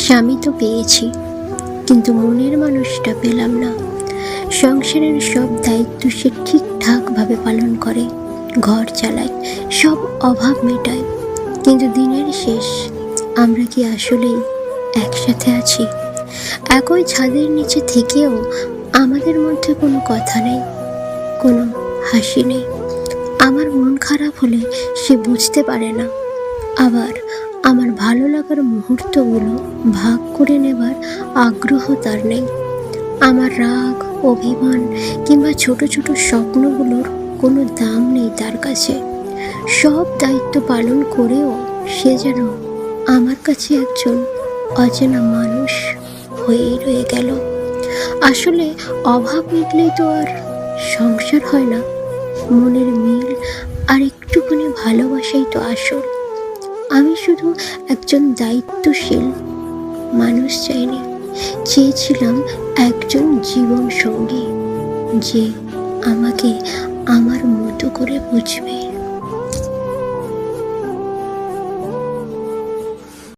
স্বামী তো পেয়েছি, কিন্তু মনের মানুষটা পেলাম না। সংসারের সব দায়িত্ব সে ঠিকঠাকভাবে পালন করে, ঘর চালায়, সব অভাব মেটায়, কিন্তু দিনের শেষ আমরা কি আসলেই একসাথে আছি? একই ছাদের নিচে থেকেও আমাদের মধ্যে কোনো কথা নেই, কোনো হাসি নেই। আমার মন খারাপ হলে সে বুঝতে পারে না, আবার আমার ভালো লাগার মুহূর্তগুলো ভাগ করে নেবার আগ্রহ তার নেই। আমার রাগ, অভিমান কিংবা ছোট ছোট স্বপ্নগুলোর কোনো দাম নেই তার কাছে। সব দায়িত্ব পালন করেও সে যেন আমার কাছে একজন অচেনা মানুষ হয়েই রয়ে গেল। আসলে অভাব মিটলেই তো আর সংসার হয় না, মনের মিল আর একটুখানি ভালোবাসাই তো আসল। আমি শুধু একজন দায়িত্বশীল মানুষ চাইনি, চেয়েছিলাম একজন জীবন সঙ্গী যে আমাকে আমার মতো করে বুঝবে।